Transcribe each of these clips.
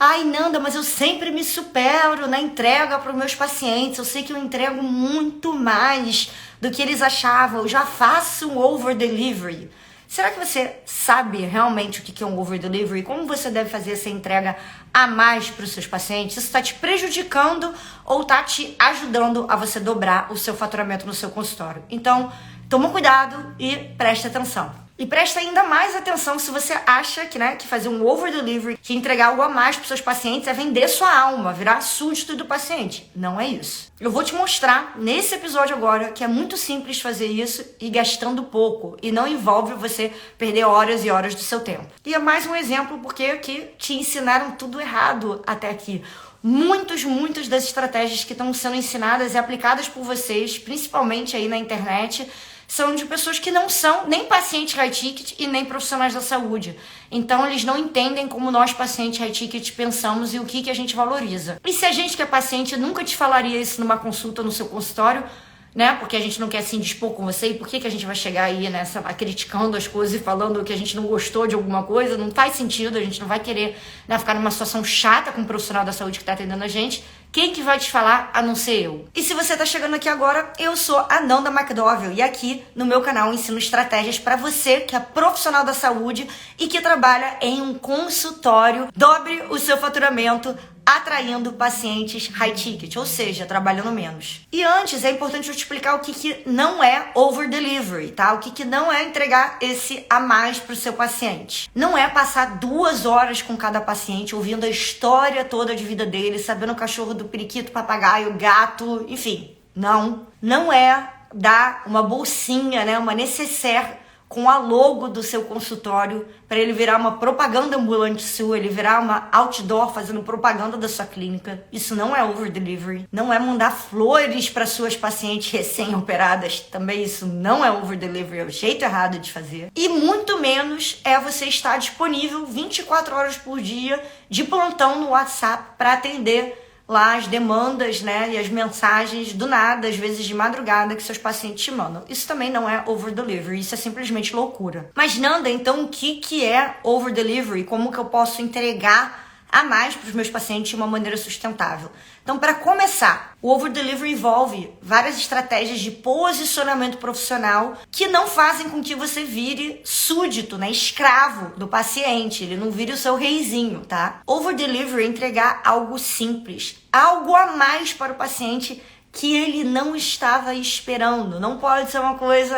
Ai, Nanda, mas eu sempre me supero na entrega para os meus pacientes. Eu sei que eu entrego muito mais do que eles achavam. Eu já faço um over delivery. Será que você sabe realmente o que é um over delivery? Como você deve fazer essa entrega a mais para os seus pacientes? Isso está te prejudicando ou está te ajudando a você dobrar o seu faturamento no seu consultório? Então, toma cuidado e preste atenção. E presta ainda mais atenção se você acha que fazer um over delivery, que entregar algo a mais para os seus pacientes é vender sua alma, virar súdito do paciente. Não é isso. Eu vou te mostrar nesse episódio agora que é muito simples fazer isso e gastando pouco. E não envolve você perder horas e horas do seu tempo. E é mais um exemplo porque aqui te ensinaram tudo errado até aqui. Muitas das estratégias que estão sendo ensinadas e aplicadas por vocês, principalmente aí na internet, são de pessoas que não são nem pacientes high ticket e nem profissionais da saúde. Então eles não entendem como nós pacientes high ticket pensamos e o que a gente valoriza. E se a gente que é paciente nunca te falaria isso numa consulta no seu consultório, né? Porque a gente não quer se indispor com você, e por que a gente vai chegar aí criticando as coisas e falando que a gente não gostou de alguma coisa? Não faz sentido, a gente não vai querer ficar numa situação chata com o profissional da saúde que está atendendo a gente. Quem que vai te falar a não ser eu? E se você tá chegando aqui agora, eu sou a Nanda McDowell e aqui no meu canal eu ensino estratégias para você que é profissional da saúde e que trabalha em um consultório. Dobre o seu faturamento atraindo pacientes high ticket, ou seja, trabalhando menos. E antes é importante eu te explicar o que não é over delivery, tá? O que não é entregar esse a mais pro seu paciente. Não é passar 2 horas com cada paciente ouvindo a história toda de vida dele, sabendo o cachorro do periquito, papagaio, gato, enfim. Não é dar uma bolsinha, né, uma necessaire com a logo do seu consultório para ele virar uma propaganda ambulante sua, ele virar uma outdoor fazendo propaganda da sua clínica. Isso não é over delivery. Não é mandar flores para suas pacientes recém-operadas. Também isso não é over delivery, é o jeito errado de fazer. E muito menos é você estar disponível 24 horas por dia de plantão no WhatsApp para atender lá as demandas, né, e as mensagens do nada, às vezes de madrugada, que seus pacientes te mandam. Isso também não é over delivery, isso é simplesmente loucura. Mas Nanda, então o que é over delivery? Como que eu posso entregar a mais para os meus pacientes de uma maneira sustentável? Então, para começar, o over delivery envolve várias estratégias de posicionamento profissional que não fazem com que você vire súdito, né, escravo do paciente, ele não vire o seu reizinho, tá? Over delivery é entregar algo simples, algo a mais para o paciente que ele não estava esperando. Não pode ser uma coisa,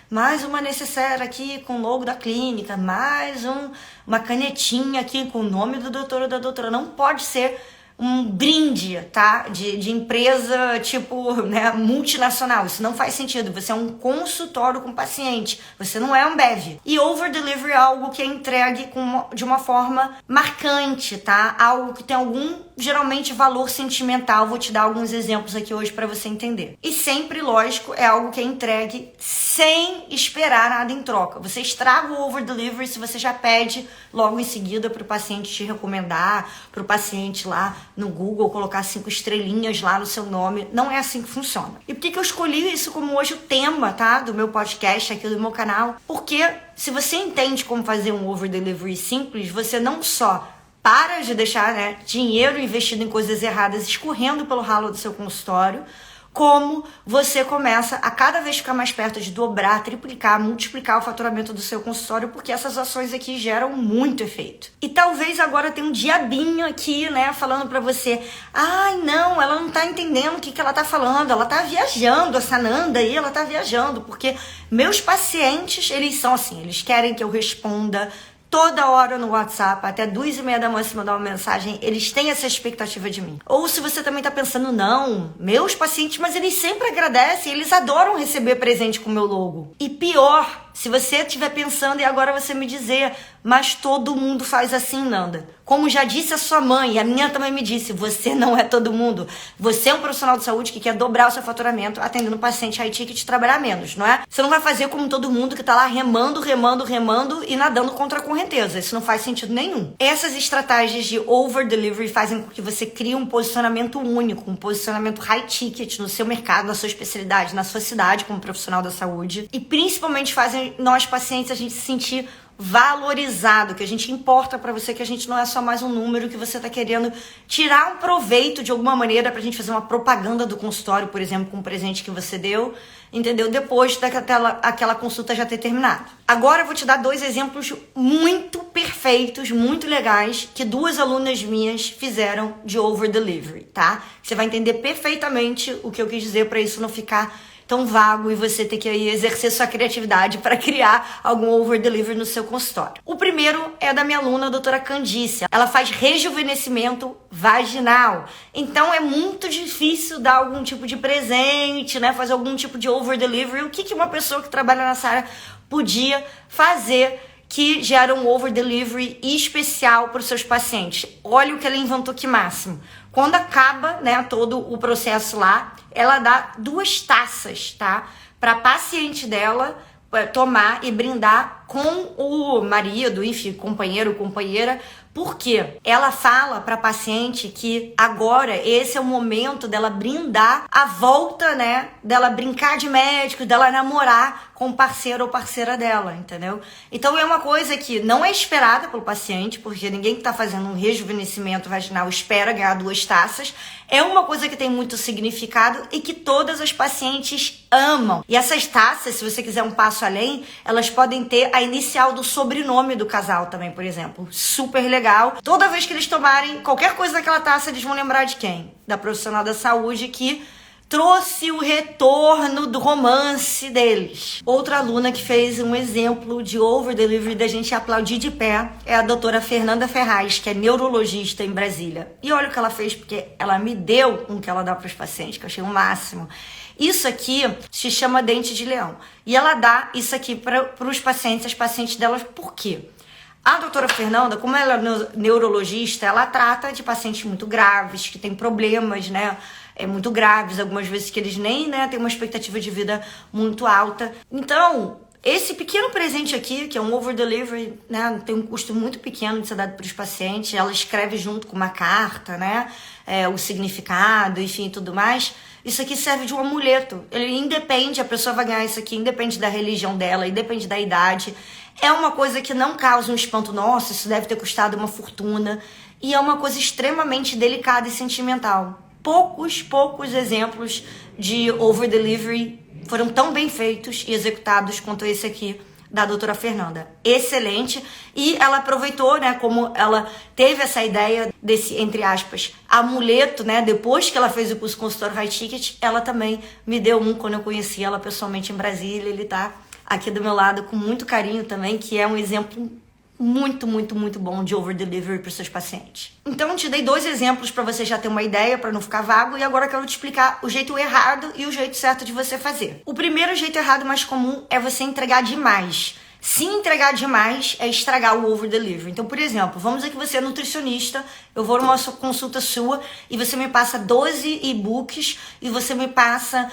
mais uma necessaire aqui com o logo da clínica, mais uma canetinha aqui com o nome do doutor ou da doutora. Não pode ser um brinde, tá? De empresa tipo, né, multinacional. Isso não faz sentido. Você é um consultório com paciente. Você não é um Bev. E over delivery é algo que é entregue de uma forma marcante, tá? Algo que tem geralmente valor sentimental. Vou te dar alguns exemplos aqui hoje para você entender. E sempre, lógico, é algo que é entregue sem esperar nada em troca. Você estraga o over delivery se você já pede logo em seguida para o paciente te recomendar, para o paciente lá no Google colocar 5 estrelinhas lá no seu nome. Não é assim que funciona. E por que eu escolhi isso como hoje o tema, tá, do meu podcast aqui do meu canal? Porque se você entende como fazer um over delivery simples, você não só para de deixar, né, dinheiro investido em coisas erradas escorrendo pelo ralo do seu consultório, como você começa a cada vez ficar mais perto de dobrar, triplicar, multiplicar o faturamento do seu consultório, porque essas ações aqui geram muito efeito. E talvez agora tenha um diabinho aqui, né, falando pra você, ai não, ela não tá entendendo o que ela tá falando, ela tá viajando, essa Nanda aí, ela tá viajando, porque meus pacientes, eles são assim, eles querem que eu responda toda hora no WhatsApp, até 2h30 da manhã se mandar uma mensagem, eles têm essa expectativa de mim. Ou se você também tá pensando, não, meus pacientes, mas eles sempre agradecem, eles adoram receber presente com o meu logo. E pior, se você estiver pensando e agora você me dizer, mas todo mundo faz assim, Nanda. Como já disse a sua mãe, e a minha também me disse, você não é todo mundo. Você é um profissional de saúde que quer dobrar o seu faturamento atendendo paciente high ticket e trabalhar menos, não é? Você não vai fazer como todo mundo que tá lá remando e nadando contra a correnteza. Isso não faz sentido nenhum. Essas estratégias de over delivery fazem com que você crie um posicionamento único, um posicionamento high ticket no seu mercado, na sua especialidade, na sua cidade como profissional da saúde. E principalmente fazem nós pacientes a gente se sentir valorizado, que a gente importa para você, que a gente não é só mais um número que você está querendo tirar um proveito de alguma maneira pra gente fazer uma propaganda do consultório, por exemplo, com um presente que você deu, entendeu? Depois daquela consulta já ter terminado. Agora eu vou te dar 2 exemplos muito perfeitos, muito legais, que 2 alunas minhas fizeram de over delivery, tá? Você vai entender perfeitamente o que eu quis dizer para isso não ficar tão vago e você ter que aí exercer sua criatividade para criar algum over delivery no seu consultório. O primeiro é da minha aluna, a doutora Candice. Ela faz rejuvenescimento vaginal. Então é muito difícil dar algum tipo de presente, né? Fazer algum tipo de over delivery. O que uma pessoa que trabalha nessa área podia fazer que gera um over delivery especial para os seus pacientes? Olha o que ela inventou, que máximo. Quando acaba, né, todo o processo lá, ela dá 2 taças, tá? Para a paciente dela tomar e brindar com o marido, enfim, companheiro, companheira. Por quê? Ela fala para a paciente que agora esse é o momento dela brindar a volta, né? Dela brincar de médico, dela namorar com o parceiro ou parceira dela, entendeu? Então é uma coisa que não é esperada pelo paciente, porque ninguém que está fazendo um rejuvenescimento vaginal espera ganhar 2 taças. É uma coisa que tem muito significado e que todas as pacientes amam. E essas taças, se você quiser um passo além, elas podem ter a inicial do sobrenome do casal também, por exemplo. Super legal. Toda vez que eles tomarem qualquer coisa daquela taça, eles vão lembrar de quem? Da profissional da saúde que trouxe o retorno do romance deles. Outra aluna que fez um exemplo de over delivery da gente aplaudir de pé é a doutora Fernanda Ferraz, que é neurologista em Brasília. E olha o que ela fez, porque ela me deu um que ela dá para os pacientes, que eu achei o máximo. Isso aqui se chama dente de leão. E ela dá isso aqui para os pacientes, as pacientes delas, por quê? A doutora Fernanda, como ela é neurologista, ela trata de pacientes muito graves, que têm problemas, né? Muito graves, algumas vezes que eles nem, né, têm uma expectativa de vida muito alta. Então, esse pequeno presente aqui, que é um over delivery, né, tem um custo muito pequeno de ser dado para os pacientes. Ela escreve junto com uma carta, né, o significado, enfim, tudo mais. Isso aqui serve de um amuleto. Ele independe, a pessoa vai ganhar isso aqui, independe da religião dela, independe da idade. É uma coisa que não causa um espanto, nossa, isso deve ter custado uma fortuna. E é uma coisa extremamente delicada e sentimental. Poucos exemplos de over delivery foram tão bem feitos e executados quanto esse aqui da doutora Fernanda. Excelente. E ela aproveitou, né, como ela teve essa ideia desse, entre aspas, amuleto, né, depois que ela fez o curso Consultório High Ticket, ela também me deu um quando eu conheci ela pessoalmente em Brasília. Ele tá aqui do meu lado com muito carinho também, que é um exemplo muito bom de over delivery para os seus pacientes. Então eu te dei 2 exemplos para você já ter uma ideia, para não ficar vago, e agora eu quero te explicar o jeito errado e o jeito certo de você fazer. O primeiro jeito errado mais comum é você entregar demais. Se entregar demais é estragar o over delivery. Então, por exemplo, vamos dizer que você é nutricionista, eu vou numa consulta sua e você me passa 12 e-books e você me passa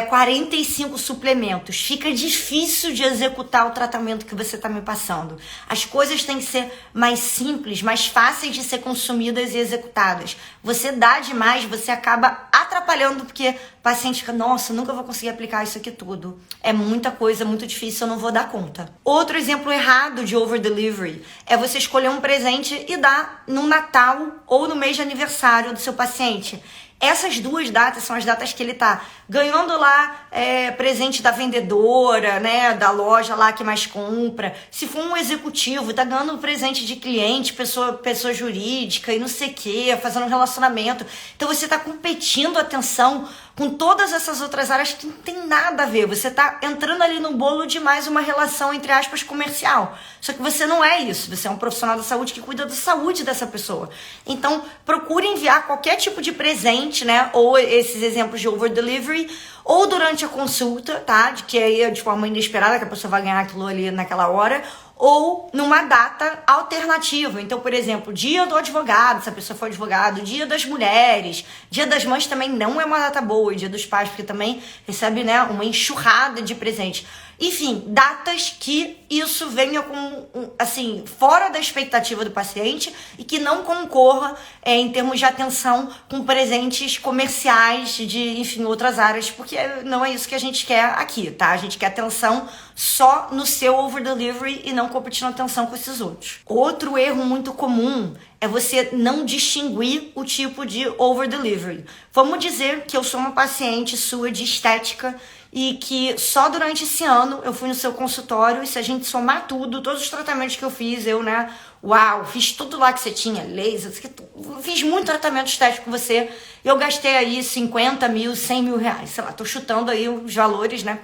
45 suplementos. Fica difícil de executar o tratamento que você está me passando. As coisas têm que ser mais simples, mais fáceis de ser consumidas e executadas. Você dá demais, você acaba atrapalhando, porque o paciente fica, nossa, nunca vou conseguir aplicar isso aqui tudo. É muita coisa, muito difícil, eu não vou dar conta. Outro exemplo errado de over delivery é você escolher um presente e dar no Natal ou no mês de aniversário do seu paciente. Essas 2 datas são as datas que ele tá ganhando lá presente da vendedora, né, da loja lá que mais compra. Se for um executivo, tá ganhando um presente de cliente, pessoa jurídica e não sei o que, fazendo um relacionamento. Então você tá competindo atenção com todas essas outras áreas que não tem nada a ver. Você tá entrando ali no bolo de mais uma relação, entre aspas, comercial. Só que você não é isso. Você é um profissional da saúde que cuida da saúde dessa pessoa. Então, procure enviar qualquer tipo de presente, né? Ou esses exemplos de over delivery, ou durante a consulta, tá? De que aí é de forma inesperada, que a pessoa vai ganhar aquilo ali naquela hora, ou numa data alternativa. Então, por exemplo, dia do advogado, se a pessoa for advogado, dia das mulheres, dia das mães também não é uma data boa, e dia dos pais, porque também recebe, né, uma enxurrada de presente. Enfim, datas que isso venha com, assim, fora da expectativa do paciente e que não concorra em termos de atenção com presentes comerciais de, enfim, outras áreas, porque não é isso que a gente quer aqui, tá? A gente quer atenção só no seu over delivery e não competindo atenção com esses outros. Outro erro muito comum é você não distinguir o tipo de over delivery. Vamos dizer que eu sou uma paciente sua de estética e que só durante esse ano eu fui no seu consultório e se a gente somar tudo, todos os tratamentos que eu fiz, fiz tudo lá que você tinha, laser, fiz muito tratamento estético com você, eu gastei aí 50 mil, 100 mil reais, sei lá, tô chutando aí os valores, né,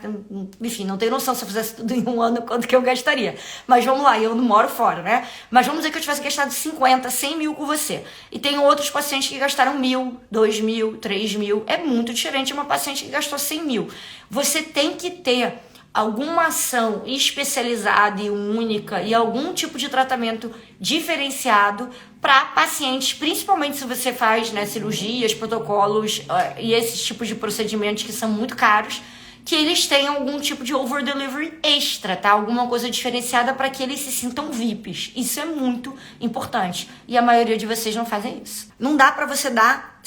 enfim, não tenho noção se eu fizesse tudo em um ano quanto que eu gastaria, mas vamos lá, eu não moro fora, né, mas vamos dizer que eu tivesse gastado 50, 100 mil com você, e tem outros pacientes que gastaram 1.000, 2.000, 3.000, é muito diferente de uma paciente que gastou 100 mil. Você tem que ter alguma ação especializada e única e algum tipo de tratamento diferenciado para pacientes, principalmente se você faz, né, cirurgias, protocolos e esses tipos de procedimentos que são muito caros, que eles tenham algum tipo de over delivery extra, tá? Alguma coisa diferenciada para que eles se sintam VIPs. Isso é muito importante. E a maioria de vocês não fazem isso. Não dá para você dar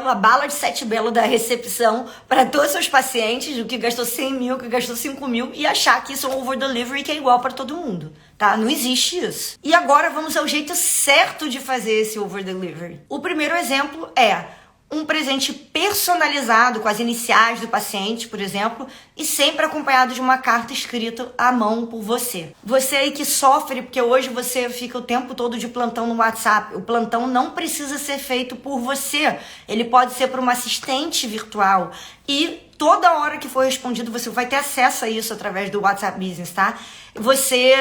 a bala de 7 belo da recepção para todos os seus pacientes, o que gastou 100 mil, o que gastou 5 mil, e achar que isso é um over delivery que é igual para todo mundo, tá? Não existe isso. E agora vamos ao jeito certo de fazer esse over delivery. O primeiro exemplo é um presente personalizado com as iniciais do paciente, por exemplo, e sempre acompanhado de uma carta escrita à mão por você. Você aí que sofre, porque hoje você fica o tempo todo de plantão no WhatsApp. O plantão não precisa ser feito por você. Ele pode ser por uma assistente virtual. E toda hora que for respondido, você vai ter acesso a isso através do WhatsApp Business, tá? Você,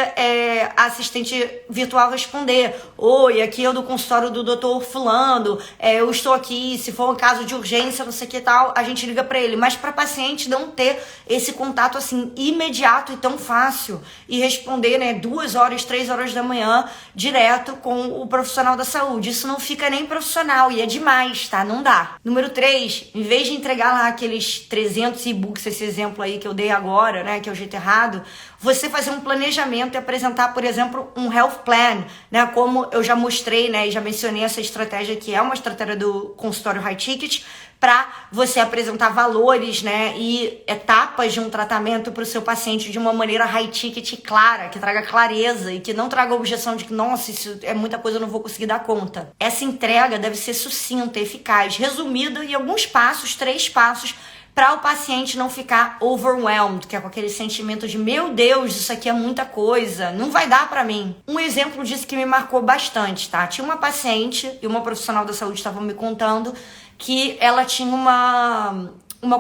assistente virtual, responder: oi, aqui é do consultório do doutor fulano, eu estou aqui, se for um caso de urgência, não sei o que tal, a gente liga para ele. Mas para paciente não ter esse contato assim imediato e tão fácil e responder, né, 2 horas, 3 horas da manhã direto com o profissional da saúde. Isso não fica nem profissional e é demais, tá? Não dá. Número 3, em vez de entregar lá aqueles 300 e-books, esse exemplo aí que eu dei agora, né, que é o jeito errado, você fazer um planejamento e apresentar, por exemplo, um health plan, né, como eu já mostrei, né, e já mencionei essa estratégia que é uma estratégia do consultório high ticket, para você apresentar valores, né, e etapas de um tratamento para o seu paciente de uma maneira high ticket clara, que traga clareza e que não traga objeção de que, nossa, isso é muita coisa, eu não vou conseguir dar conta. Essa entrega deve ser sucinta, eficaz, resumida em alguns passos, 3 passos, para o paciente não ficar overwhelmed, que é com aquele sentimento de, meu Deus, isso aqui é muita coisa, não vai dar para mim. Um exemplo disso que me marcou bastante, tá? Tinha uma paciente e uma profissional da saúde estavam me contando que ela tinha uma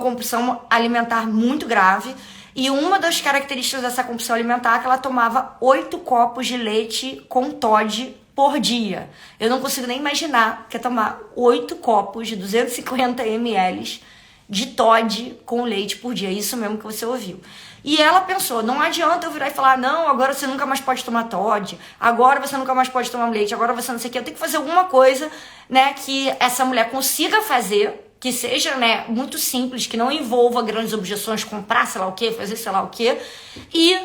compulsão alimentar muito grave e uma das características dessa compulsão alimentar é que ela tomava 8 copos de leite com Toddy por dia. Eu não consigo nem imaginar que é tomar 8 copos de 250 ml de Toddy com leite por dia. Isso mesmo que você ouviu. E ela pensou, não adianta eu virar e falar, não, agora você nunca mais pode tomar Toddy, agora você nunca mais pode tomar leite, agora você não sei o que. Eu tenho que fazer alguma coisa, né, que essa mulher consiga fazer, que seja, né, muito simples, que não envolva grandes objeções, comprar sei lá o que, fazer sei lá o que, e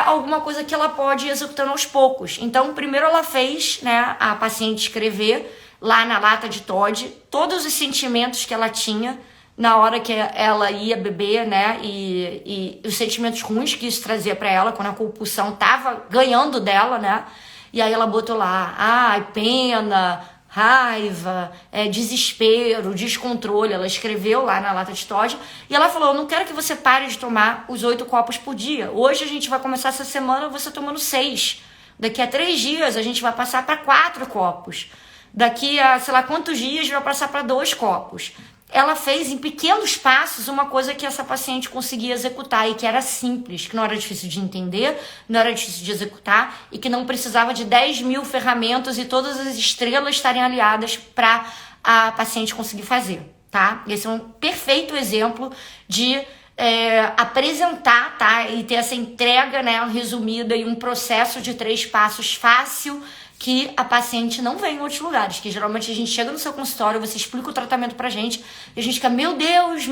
alguma coisa que ela pode ir executando aos poucos. Então, primeiro ela fez, né, a paciente escrever lá na lata de Toddy todos os sentimentos que ela tinha na hora que ela ia beber, né, e os sentimentos ruins que isso trazia pra ela, quando a compulsão tava ganhando dela, né, e aí ela botou lá, pena, raiva, desespero, descontrole, ela escreveu lá na lata de Toddy, e ela falou, eu não quero que você pare de tomar os 8 copos por dia, hoje a gente vai começar essa semana você tomando 6, daqui a 3 dias a gente vai passar para 4 copos, daqui a sei lá quantos dias vai passar para 2 copos. Ela fez em pequenos passos uma coisa que essa paciente conseguia executar e que era simples, que não era difícil de entender, não era difícil de executar e que não precisava de 10 mil ferramentas e todas as estrelas estarem aliadas para a paciente conseguir fazer, tá? Esse é um perfeito exemplo de apresentar, tá? E ter essa entrega, né, resumida e um processo de 3 passos fácil, que a paciente não vê em outros lugares, que geralmente a gente chega no seu consultório, você explica o tratamento pra gente, e a gente fica, meu Deus,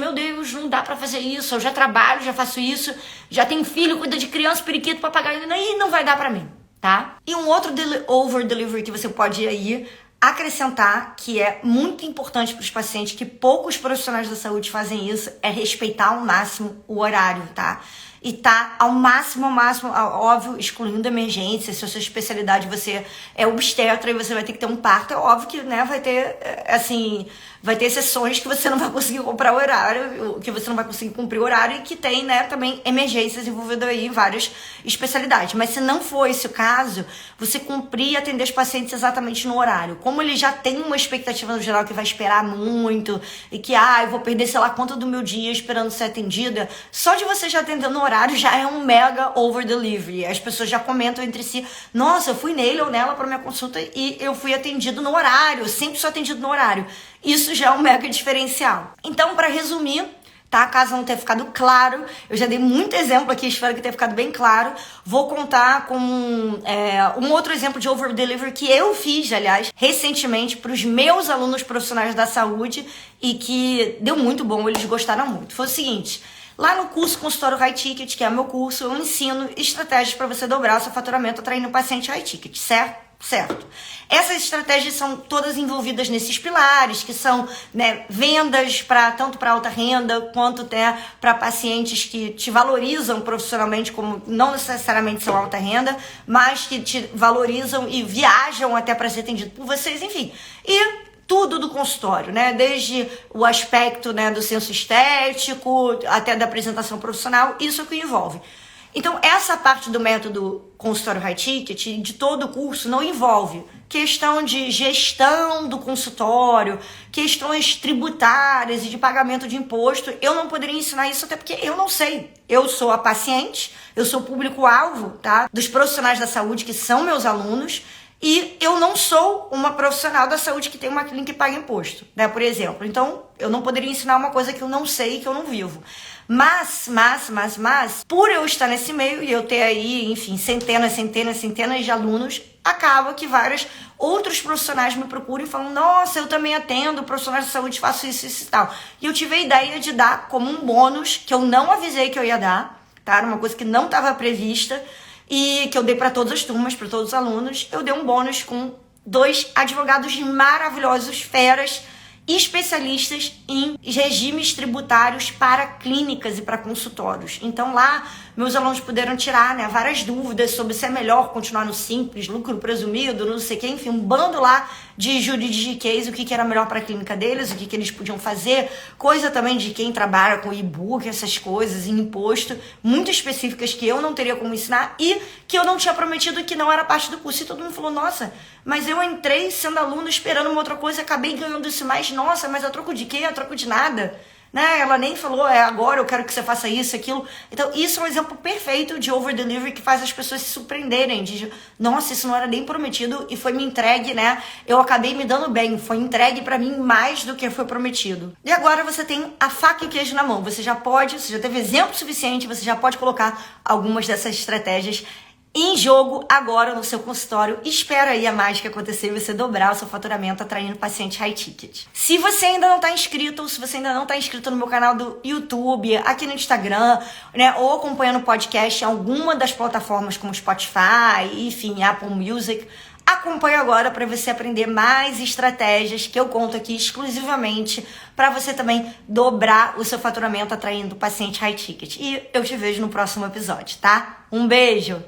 não dá pra fazer isso, eu já trabalho, já faço isso, já tenho filho, cuida de criança, periquito, papagaio, e não vai dar pra mim, tá? E um outro over delivery que você pode aí acrescentar, que é muito importante para os pacientes, que poucos profissionais da saúde fazem isso, é respeitar ao máximo o horário, tá? e tá ao máximo, óbvio, excluindo emergência. Se a sua especialidade você é obstetra e você vai ter que ter um parto, é óbvio que, né, vai ter, assim, vai ter sessões que você não vai conseguir comprar horário, que você não vai conseguir cumprir o horário, e que tem, né, também emergências envolvidas aí em várias especialidades. Mas se não for esse o caso, você cumprir e atender os pacientes exatamente no horário. Como ele já tem uma expectativa no geral que vai esperar muito e que, eu vou perder sei lá quanto do meu dia esperando ser atendida, só de você já atender no horário já é um mega over delivery. As pessoas já comentam entre si: nossa, eu fui nele ou nela para minha consulta e eu fui atendido no horário, eu sempre sou atendido no horário. Isso já é um mega diferencial. Então, para resumir, tá? Caso não tenha ficado claro, eu já dei muito exemplo aqui, espero que tenha ficado bem claro. Vou contar com um outro exemplo de over delivery que eu fiz, aliás, recentemente para os meus alunos profissionais da saúde e que deu muito bom, eles gostaram muito. Foi o seguinte: lá no curso Consultório High Ticket, que é meu curso, eu ensino estratégias para você dobrar o seu faturamento atraindo paciente high ticket, certo? Essas estratégias são todas envolvidas nesses pilares, que são, né, vendas tanto para alta renda, quanto até para pacientes que te valorizam profissionalmente, como não necessariamente são alta renda, mas que te valorizam e viajam até para ser atendido por vocês, enfim. E tudo do consultório, né? Desde o aspecto, né, do senso estético até da apresentação profissional, isso é o que envolve. Então, essa parte do método consultório high ticket, de todo o curso, não envolve questão de gestão do consultório, questões tributárias e de pagamento de imposto. Eu não poderia ensinar isso até porque eu não sei. Eu sou a paciente, eu sou o público-alvo, tá, dos profissionais da saúde que são meus alunos, e eu não sou uma profissional da saúde que tem uma clínica e paga imposto, né, por exemplo. Então, eu não poderia ensinar uma coisa que eu não sei e que eu não vivo. Mas, por eu estar nesse meio e eu ter aí, enfim, centenas de alunos, acaba que vários outros profissionais me procuram e falam: nossa, eu também atendo profissionais de saúde, faço isso e tal. E eu tive a ideia de dar como um bônus, que eu não avisei que eu ia dar, tá? Era uma coisa que não estava prevista e que eu dei para todas as turmas, para todos os alunos. Eu dei um bônus com 2 advogados maravilhosos, feras, especialistas em regimes tributários para clínicas e para consultórios. Então lá meus alunos puderam tirar, né, várias dúvidas sobre se é melhor continuar no simples, lucro presumido, não sei o que, enfim, um bando lá de juridiquês, o que era melhor para a clínica deles, o que eles podiam fazer, coisa também de quem trabalha com e-book, essas coisas, em imposto, muito específicas que eu não teria como ensinar e que eu não tinha prometido, que não era parte do curso. E todo mundo falou: nossa, mas eu entrei sendo aluno esperando uma outra coisa e acabei ganhando isso mais. Nossa, mas a troco de quê? A troco de nada. Né? Ela nem falou: agora eu quero que você faça isso, aquilo. Então, isso é um exemplo perfeito de over delivery que faz as pessoas se surpreenderem. De, nossa, isso não era nem prometido e foi me entregue, né? Eu acabei me dando bem, foi entregue pra mim mais do que foi prometido. E agora você tem a faca e o queijo na mão. Você já teve exemplo suficiente, você já pode colocar algumas dessas estratégias em jogo agora no seu consultório. Espera aí a mágica acontecer e você dobrar o seu faturamento atraindo paciente high ticket. Se você ainda não está inscrito, ou se você ainda não está inscrito no meu canal do YouTube, aqui no Instagram, né, ou acompanhando o podcast em alguma das plataformas como Spotify, enfim, Apple Music, acompanhe agora para você aprender mais estratégias que eu conto aqui exclusivamente para você também dobrar o seu faturamento atraindo paciente high ticket. E eu te vejo no próximo episódio, tá? Um beijo!